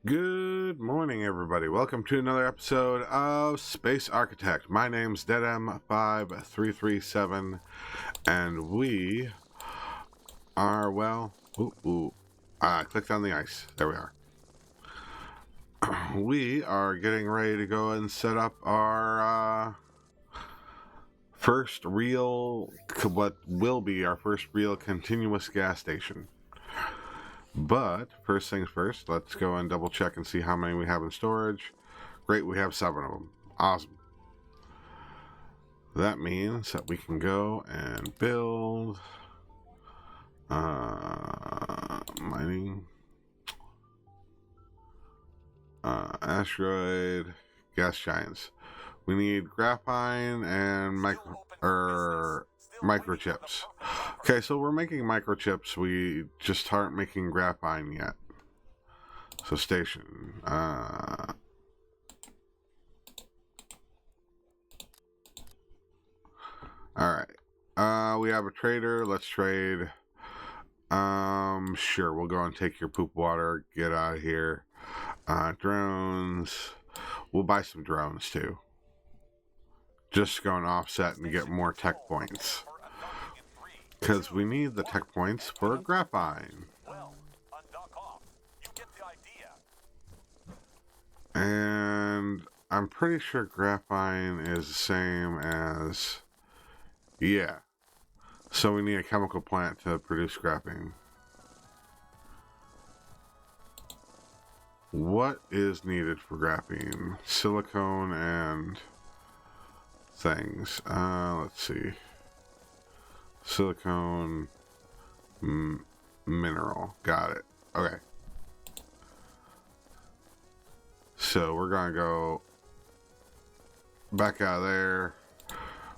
Good morning, everybody. Welcome to another episode of Space Architect. My name's DeadM5337, and we are, I clicked on the ice. There we are. We are getting ready to go and set up our what will be our first real continuous gas station. But first things first, let's go and double check and see how many we have in storage. Great, we have 7 of them. Awesome. That means that we can go and build mining, asteroid, gas giants. We need graphene and microchips. Okay, so we're making microchips. We just aren't making graphene yet. So station. Alright. We have a trader. Let's trade. Sure, we'll go and take your poop water. Get out of here. Drones. We'll buy some drones too. Just go and offset and get more tech points. Because we need the tech points for graphene. And I'm pretty sure graphene is the same as... Yeah. So we need a chemical plant to produce graphene. What is needed for graphene? Silicone and things. Let's see. Silicone mineral. Got it. Okay. So we're gonna go back out of there.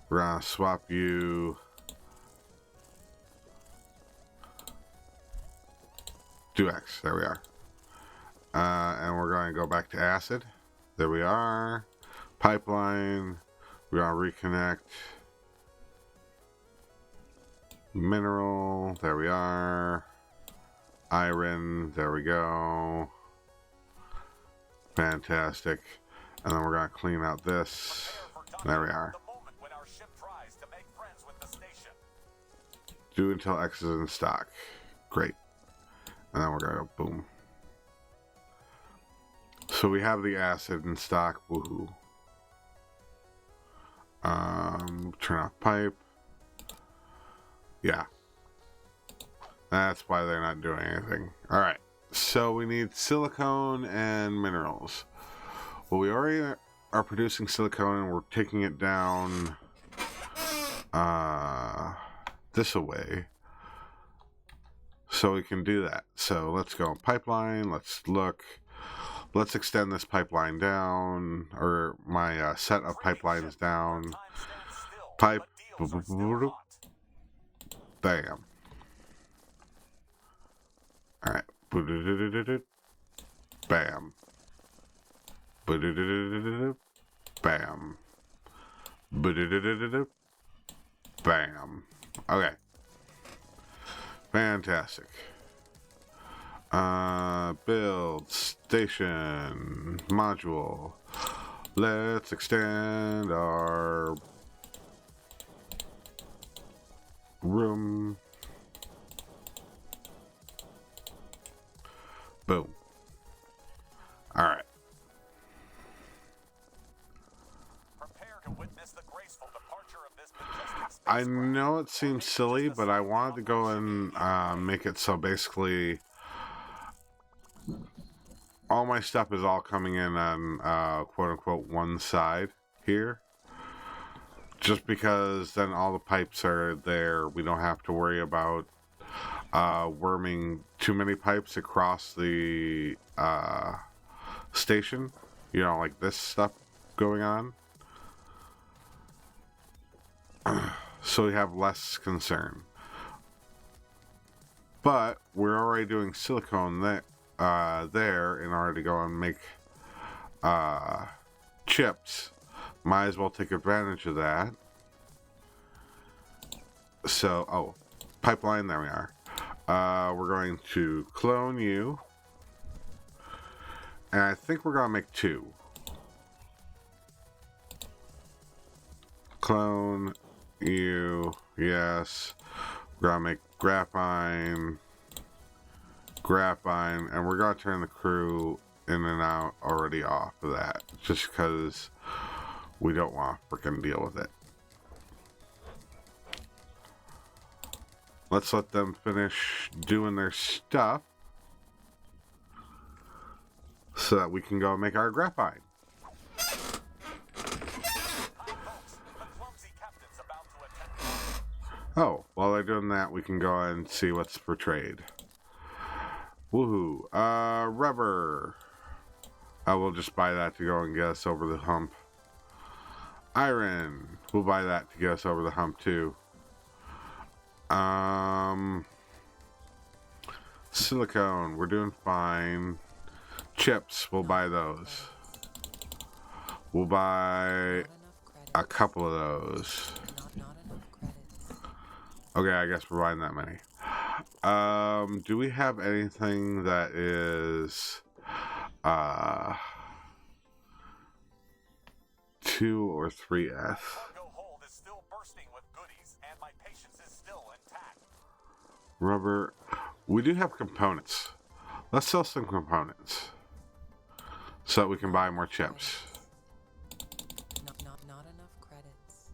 We're gonna swap you. Do X. There we are. And we're gonna go back to acid. There we are. Pipeline. We're gonna reconnect. Mineral. There we are. Iron. There we go. Fantastic. And then we're going to clean out this. There we are. Do until X is in stock. Great. And then we're going to go boom. So we have the acid in stock. Woohoo. Turn off pipe. Yeah. That's why they're not doing anything. Alright. So we need silicone and minerals. Well, we already are producing silicone and we're taking it down this away. So we can do that. So let's go pipeline. Let's look. Let's extend this pipeline down, or my set of pipelines down. Pipe. Bam. Alright. Bam. Bam. Bam. Okay. Fantastic. Build station module. Let's extend our room. Boom. Alright. I know it seems silly, but I wanted to go and make it so basically all my stuff is all coming in on quote-unquote one side here. Just because then all the pipes are there. We don't have to worry about worming too many pipes across the station. You know, like this stuff going on. So we have less concern. But we're already doing silicone there in order to go and make chips. Might as well take advantage of that. So, pipeline, there we are. We're going to clone you. And I think we're gonna make 2. Clone you, yes. We're gonna make graphene, and we're gonna turn the crew in and out already off of that, just because we don't want to freaking deal with it. Let's let them finish doing their stuff so that we can go make our graphene. Oh, while they're doing that, we can go and see what's for trade. Woohoo. Rubber. I will just buy that to go and get us over the hump. Iron. We'll buy that to get us over the hump too. Silicone. We're doing fine. Chips. We'll buy those. We'll buy a couple of those. Okay, I guess we're buying that many. Do we have anything that is 2 or 3S? Rubber. We do have components. Let's sell some components so that we can buy more chips. Not enough credits.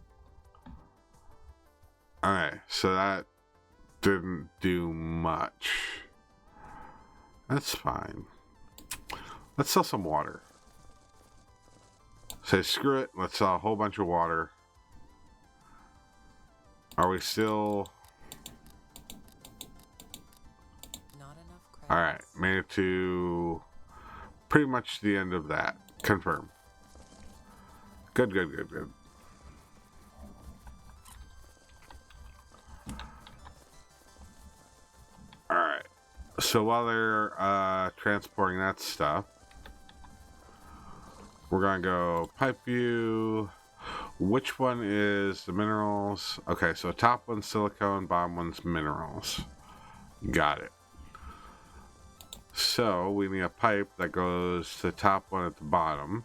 Alright, so that didn't do much. That's fine. Let's sell some water. Say screw it, let's sell a whole bunch of water. Are we still... Not enough credits. Alright, made it to pretty much the end of that. Confirm. Good, good, good, good. Alright, so while they're transporting that stuff, we're gonna go pipe view. Which one is the minerals? Okay, so top one's silicone, bottom one's minerals. Got it. So we need a pipe that goes to the top one at the bottom.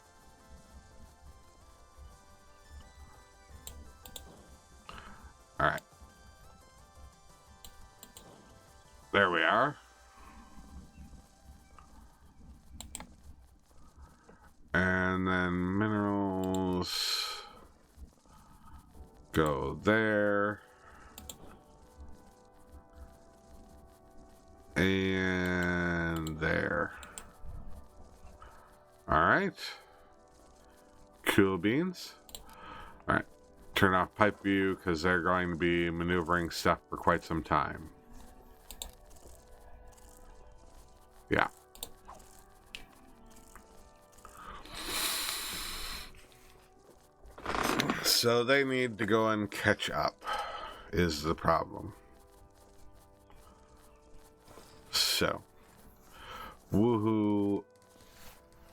Alright. There we are. And then minerals go there. And there. Alright. Cool beans. Alright. Turn off pipe view because they're going to be maneuvering stuff for quite some time. Yeah. So they need to go and catch up, is the problem. So, woohoo.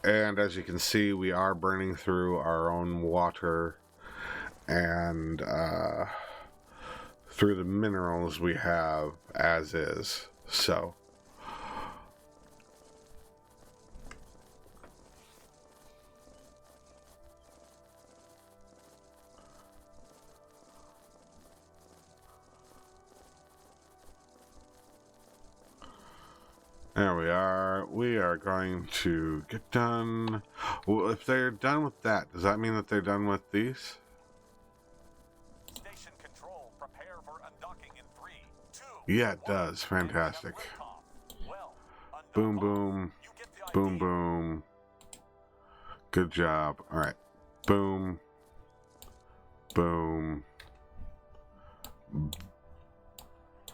And as you can see, we are burning through our own water and through the minerals we have as is. So, there we are. We are going to get done. Well, if they're done with that, does that mean that they're done with these? Station control, prepare for undocking in 3, 2. Yeah, it does. Fantastic. Well, Boom, boom. Boom, boom. Good job. All right. Boom. Boom.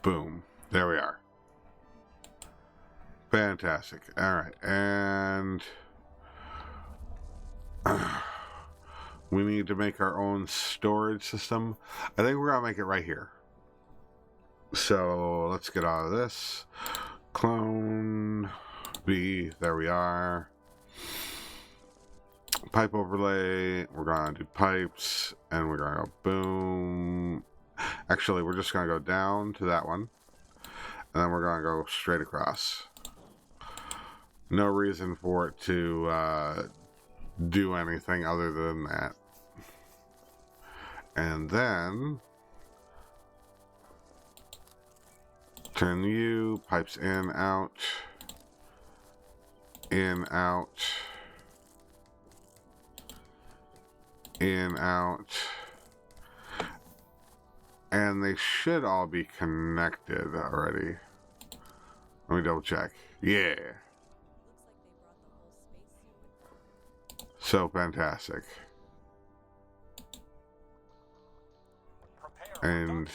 Boom. There we are. Fantastic. All right. And we need to make our own storage system. I think we're going to make it right here. So let's get out of this. Clone B. There we are. Pipe overlay. We're going to do pipes. And we're going to go boom. Actually, we're just going to go down to that one. And then we're going to go straight across. No reason for it to do anything other than that. And then turn you, pipes in, out, in, out, in, out. And they should all be connected already. Let me double check. Yeah. So fantastic. And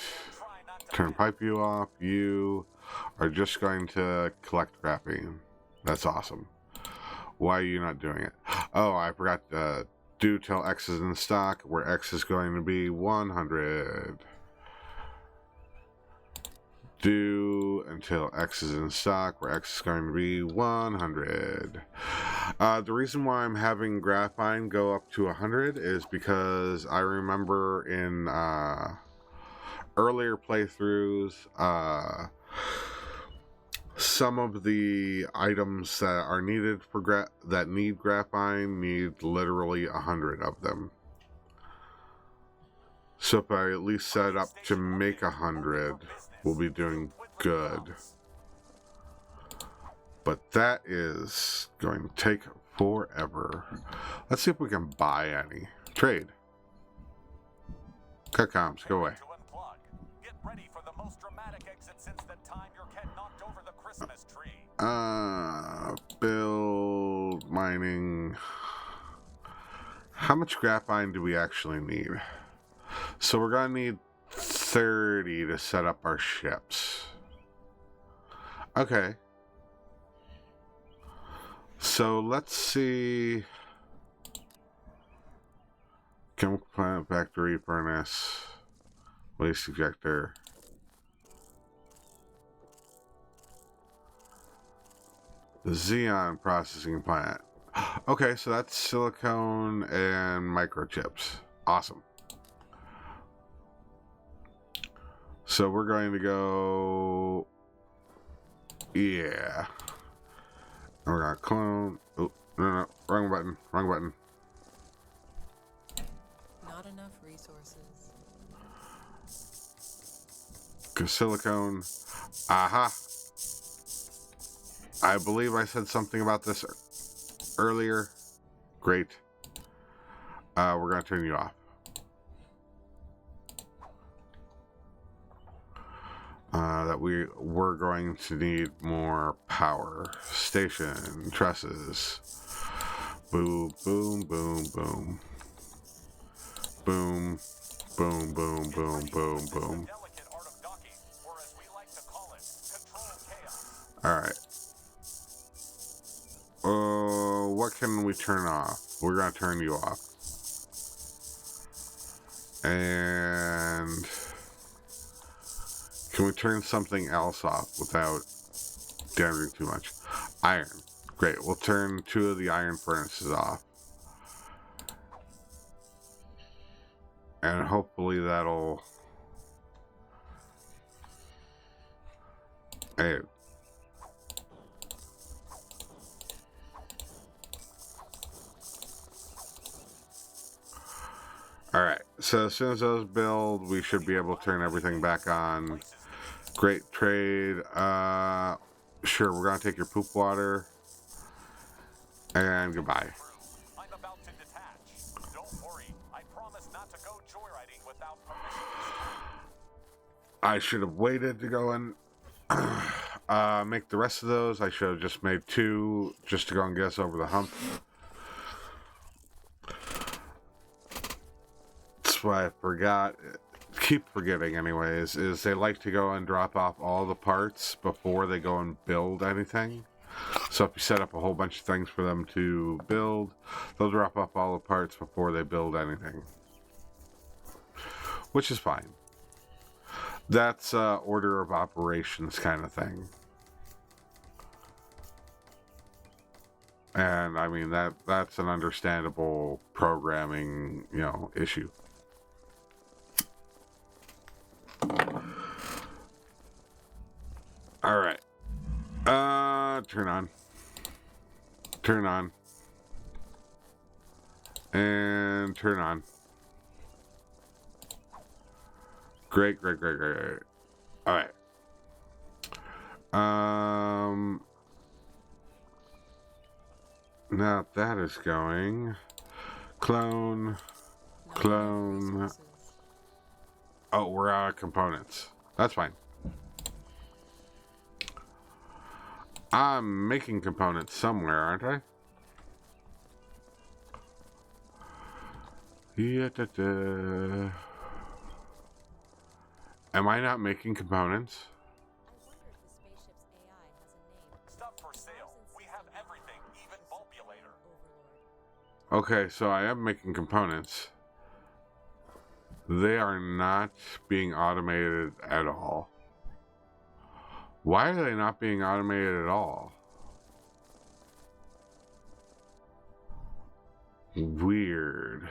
turn pipe view off. You are just going to collect graphene. That's awesome. Why are you not doing it? Oh, I forgot to do till X is in stock, where X is going to be 100. Do until X is in stock, where X is going to be 100. The reason why I'm having graphene go up to 100 is because I remember in earlier playthroughs, some of the items that are needed for that need graphene need literally 100 of them. So if I at least set it up to make 100, we'll be doing good. But that is going to take forever. Let's see if we can buy any. Trade. Cut comms, go away. Get ready for the most dramatic exit since the time your cat knocked over the Christmas tree. Build mining. How much graphene do we actually need? So we're gonna need 30 to set up our ships. Okay. So let's see. Chemical plant, factory, furnace, waste ejector. The Xeon processing plant. Okay, so that's silicone and microchips. Awesome. So we're going to go. Yeah. And we're going to clone. Oh, no, wrong button. Wrong button. Not enough resources. Silicone. Aha. I believe I said something about this earlier. Great. We're going to turn you off. That we're going to need more power. Station. Trusses. Boom, boom, boom, boom. Boom. Boom, boom, boom, boom, boom. Alright. What can we turn off? We're going to turn you off. And can we turn something else off without damaging too much? Iron. Great. We'll turn 2 of the iron furnaces off. And hopefully that'll... Hey. Alright, so as soon as those build, we should be able to turn everything back on. Great trade. Sure, we're going to take your poop water. And goodbye. I'm about to detach. Don't worry. I promise not to go joyriding without permission. I should have waited to go and make the rest of those. I should have just made 2 just to go and get us over the hump. That's why I forgot. Keep forgetting anyways, is they like to go and drop off all the parts before they go and build anything. So if you set up a whole bunch of things for them to build, they'll drop off all the parts before they build anything. Which is fine. That's order of operations kind of thing. And I mean that's an understandable programming, issue. All right. Turn on. turn on. And turn on. Great, great, great, great, great. Alright. Now that is going. Clone. Not Clone. enough resources. Oh, we're out of components. That's fine. I'm making components somewhere, aren't I? Yeah, da, da. Am I not making components? Stuff for sale. We have everything, even bulbulator. Okay, so I am making components. They are not being automated at all. Why are they not being automated at all? Weird.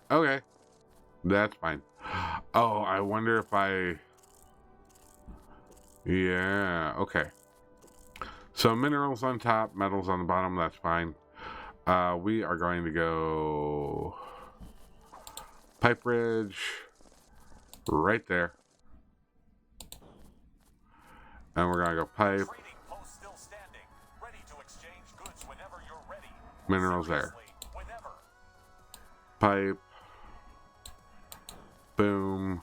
Okay. That's fine. Oh, I wonder if I... Yeah, okay. So minerals on top, metals on the bottom, that's fine. We are going to go... Pipe bridge. Right there. And we're going to go pipe. Trading post still standing. Ready to exchange goods whenever you're ready. Minerals there. Seriously, whenever. Pipe. Boom.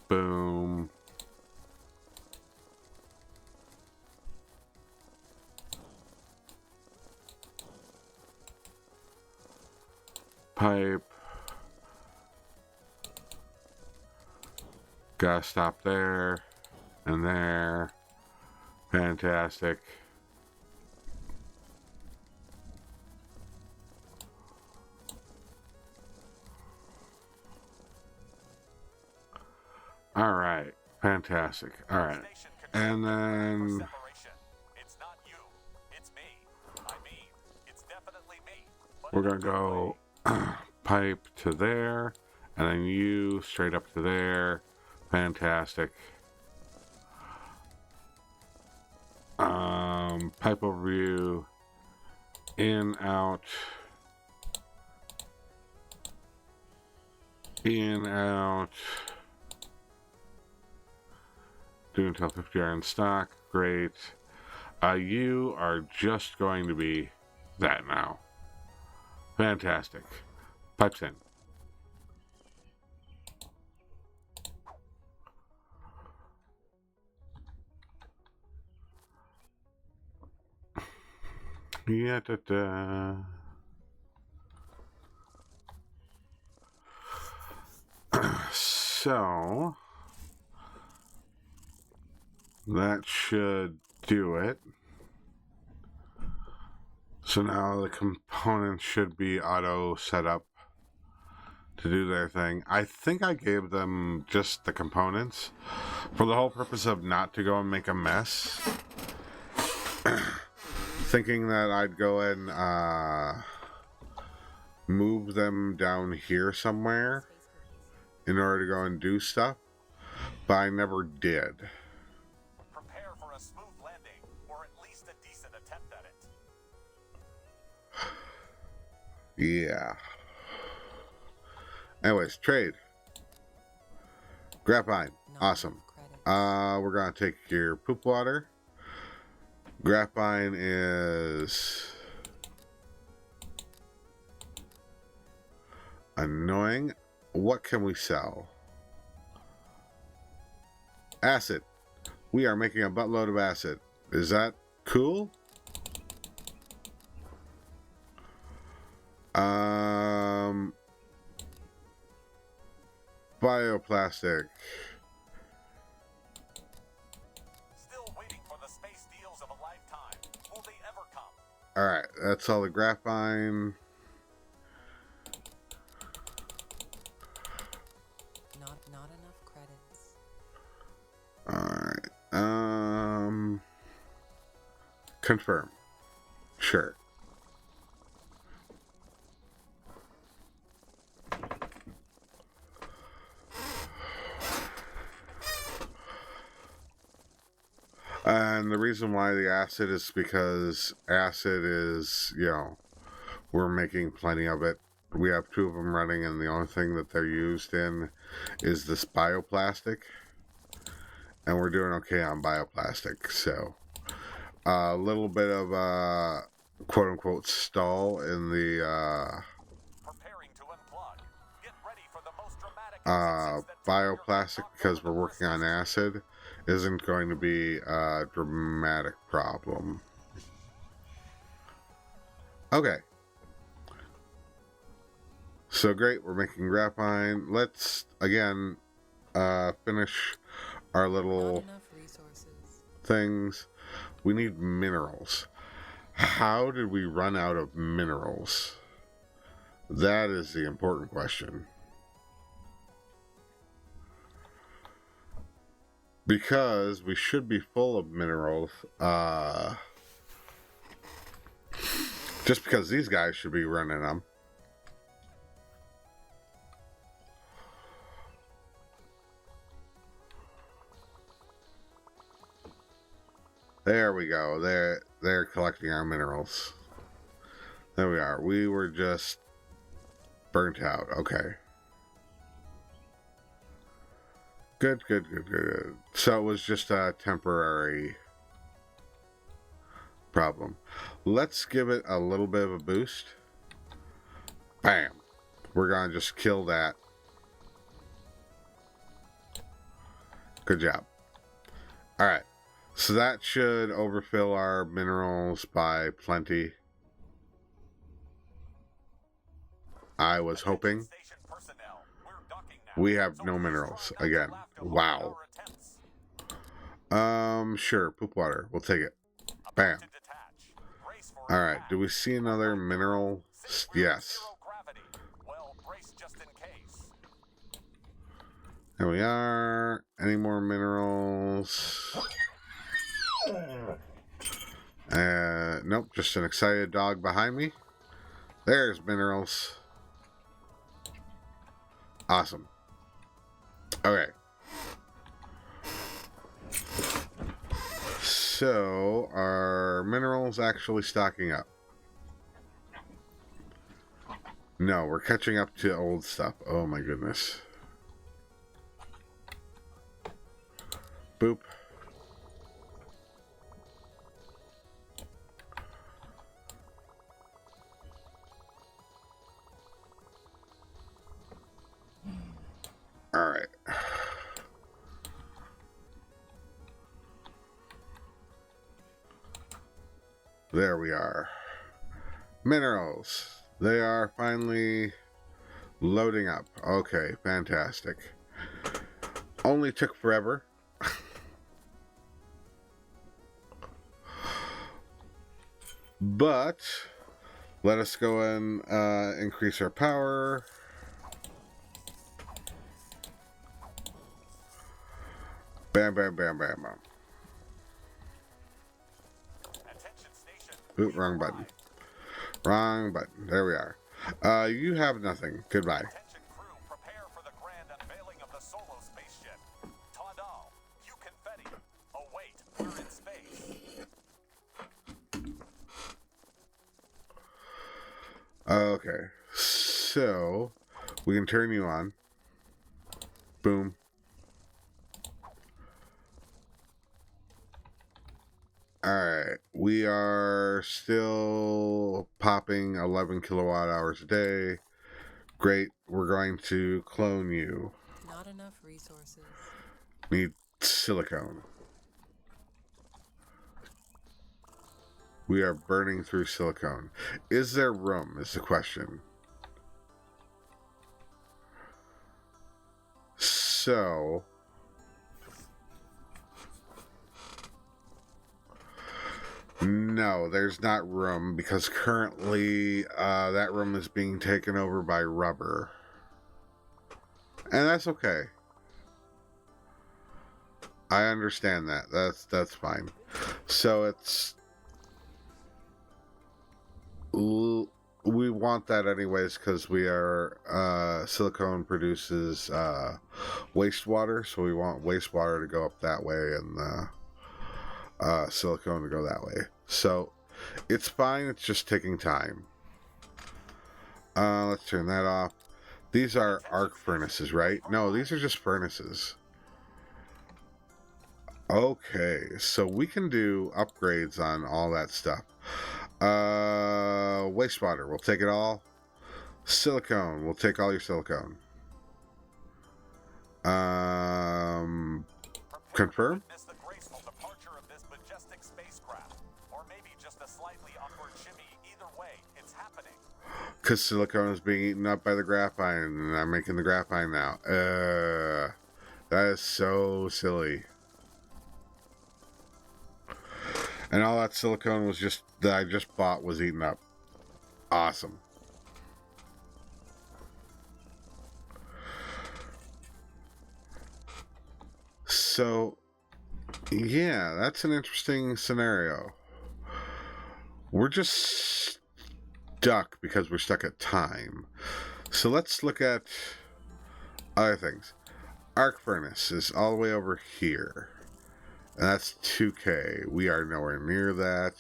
Boom. Pipe. Gotta stop there. And there. Fantastic. Alright. Fantastic. Alright. And then... Separation. It's not you. It's me. I mean, it's definitely me. But We're in a gonna good go way. pipe to there, and then you straight up to there. Fantastic. Pipe overview. In, out. In, out. Do until 50 are in stock. Great. You are just going to be that now. Fantastic. Pipes in. Yeah, da, da. So that should do it. So now the components should be auto set up to do their thing. I think I gave them just the components for the whole purpose of not to go and make a mess. Thinking that I'd go and move them down here somewhere in order to go and do stuff, but I never did. Prepare for a smooth landing, or at least a decent attempt at it. Yeah. Anyways, trade. Graphene. Not Awesome. enough credits. We're gonna take your poop water. Graphene is annoying. What can we sell? Acid. We are making a buttload of acid. Is that cool? Bioplastic. Still waiting for the space deals of a lifetime. Will they ever come? Alright, that's all the graphene. Not enough credits. Alright. Confirm. Sure. And the reason why the acid is because acid is, we're making plenty of it. We have 2 of them running, and the only thing that they're used in is this bioplastic. And we're doing okay on bioplastic. So, a little bit of a quote-unquote stall in the Preparing to unplug. Get ready for the most dramatic instances that bioplastic, because we're working on acid, isn't going to be a dramatic problem. Okay. So great, we're making graphene. Let's, again, finish our little Not enough resources. things. We need minerals. How did we run out of minerals? That is the important question. Because we should be full of minerals. Just because these guys should be running them. There we go. They're collecting our minerals. There we are. We were just burnt out. Okay. Good. So it was just a temporary problem. Let's give it a little bit of a boost. Bam. We're gonna just kill that. Good job. Alright. So that should overfill our minerals by plenty. I was hoping. Station personnel, we're docking now. We have So no please minerals try not to again. laugh to Wow. our attempts. Sure. Poop water. We'll take it. About Bam. to detach. Brace for Alright. impact. Do we see another mineral? Since we're at Yes. zero gravity, well, brace just in case. There we are. Any more minerals? Nope. Just an excited dog behind me. There's minerals. Awesome. Okay. So, are minerals actually stocking up? No, we're catching up to old stuff. Oh my goodness. Boop. All right. There we are. Minerals. They are finally loading up. Okay, fantastic. Only took forever. But let us go and increase our power. Bam, bam, bam, bam, bam. Attention station. Oop, wrong button. Wrong button. There we are. You have nothing. Goodbye. Attention crew, prepare for the grand unveiling of the solo spaceship. Tadal, you confetti. Oh wait, we're in space. Okay. So, we can turn you on. Boom. Alright, we are still popping 11 kilowatt hours a day. Great, we're going to clone you. Not enough resources. Need silicone. We are burning through silicone. Is there room, is the question. So... no, there's not room because currently that room is being taken over by rubber. And that's okay. I understand that. That's fine. So it's... we want that anyways because we are... silicone produces wastewater. So we want wastewater to go up that way and silicone to go that way. So it's fine, it's just taking time. Let's turn that off. These are arc furnaces, right? No, these are just furnaces. Okay, so we can do upgrades on all that stuff. Wastewater, we'll take it all. Silicone, we'll take all your silicone. Confirm? Witness the graceful departure of this majestic spacecraft, or maybe just a slightly upward shimmy. Either way, it's happening. Because silicone is being eaten up by the graphene, and I'm making the graphene now. That is so silly. And all that silicone was just that I just bought was eaten up. Awesome. So, yeah, that's an interesting scenario. We're just stuck because we're stuck at time. So let's look at other things. Arc furnace is all the way over here. And that's 2K. We are nowhere near that.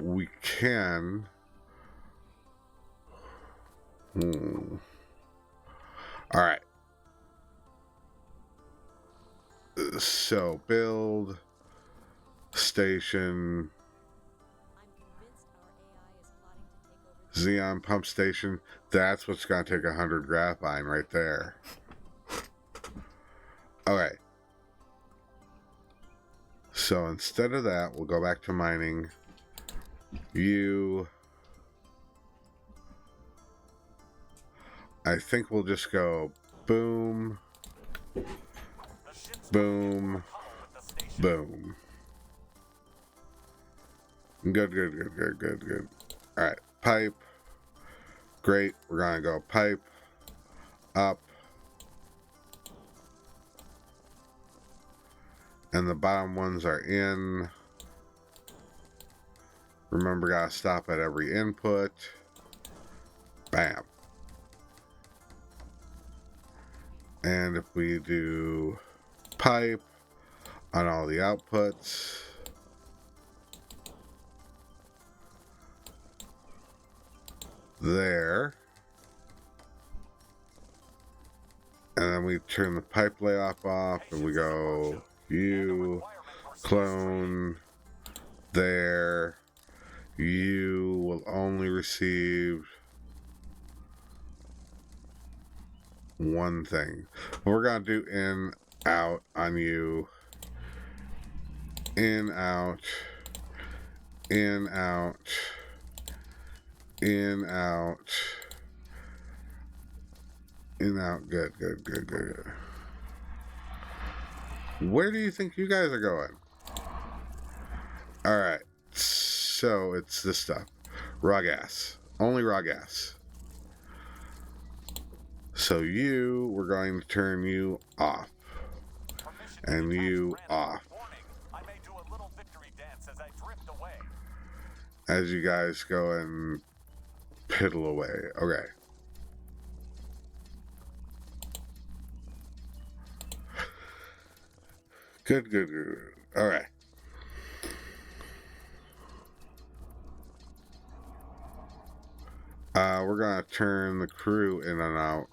We can... Alright. So, build... Station... Xeon pump station. That's what's going to take 100 graphene right there. Okay. So instead of that, we'll go back to mining. I think we'll just go boom, boom, boom. Good. Alright, pipe. Great, we're gonna go pipe up. And the bottom ones are in. Remember, gotta stop at every input. Bam. And if we do pipe on all the outputs, there. And then we turn the pipe layoff off and we go clone there. You will only receive one thing. We're gonna do in, out on you. In, out. In, out. In, out. In, out. Good. Where do you think you guys are going? Alright. So it's this stuff. Raw gas. Only raw gas. So we're going to turn you off. And you off. I may do a little victory dance as I drift away. As you guys go and piddle away. Okay. Good. Alright. We're gonna turn the crew in and out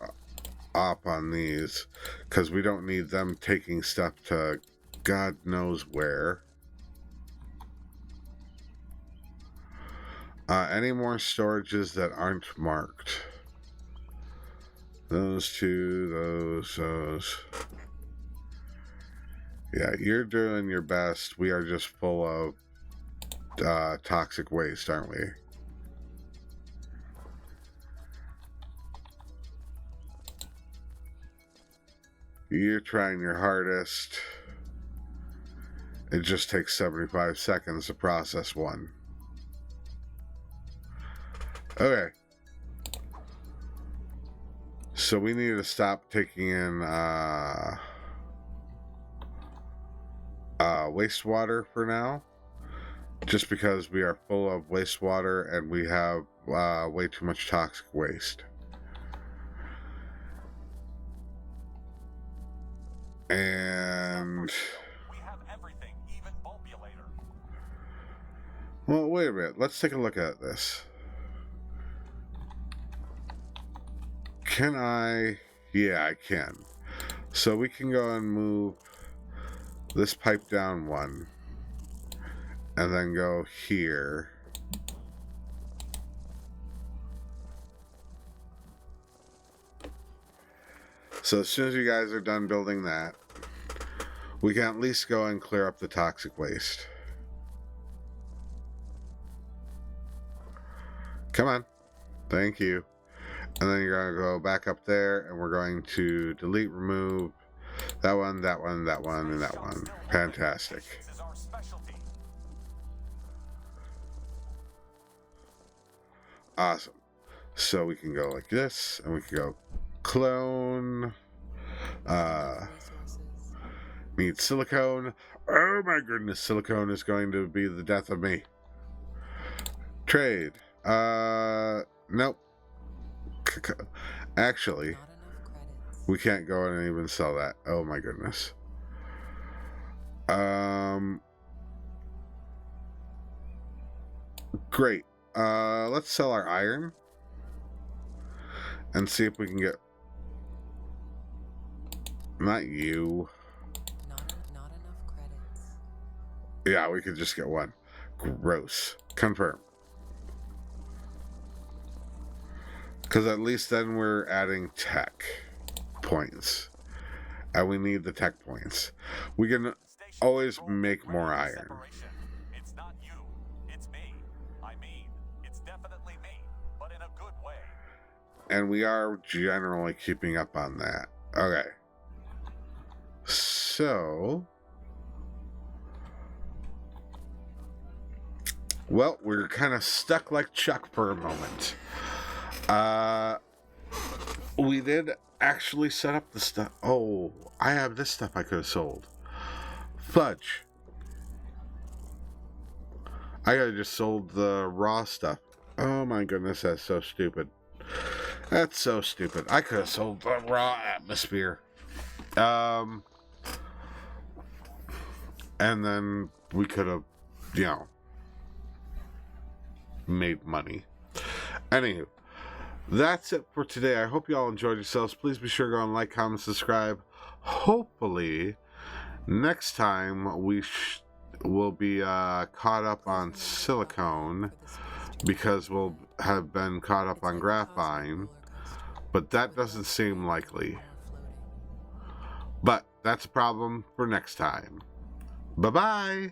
up on these because we don't need them taking stuff to God knows where. Any more storages that aren't marked? Those two, those. Yeah, you're doing your best. We are just full of toxic waste, aren't we? You're trying your hardest. It just takes 75 seconds to process one. Okay. So we need to stop taking in wastewater for now. Just because we are full of wastewater and we have way too much toxic waste. And we have everything Well, wait a minute. Let's take a look at this. Can I? Yeah, I can. So we can go and move this pipe down one. And then go here. So as soon as you guys are done building that, we can at least go and clear up the toxic waste. Come on. Thank you. And then you're going to go back up there, and we're going to delete, remove that one, that one, that one, and that one. Fantastic. This is our specialty. Awesome. So we can go like this, and we can go clone. Resources. Need silicone. Oh my goodness, silicone is going to be the death of me. Trade. Nope. Actually, Not enough credits. we can't go in and even sell that. Oh my goodness. Great. Let's sell our iron and see if we can get. Not you. Not enough credits. Yeah, we could just get one. Gross. Confirm. Because at least then we're adding tech points. And we need the tech points. We can Station always control, make more ready for iron. separation. It's not you, it's me. I mean, it's definitely me, but in a good way. And we are generally keeping up on that. Okay. So. Well, we're kind of stuck like Chuck for a moment. We did actually set up the stuff. Oh, I have this stuff I could have sold. Fudge. I could have just sold the raw stuff. Oh my goodness, that's so stupid. That's so stupid. I could have sold the raw atmosphere. And then we could have, made money. Anywho, that's it for today. I hope you all enjoyed yourselves. Please be sure to go and like, comment, subscribe. Hopefully, next time we will be caught up on silicone, because we'll have been caught up on graphene, but that doesn't seem likely. But that's a problem for next time. Bye-bye!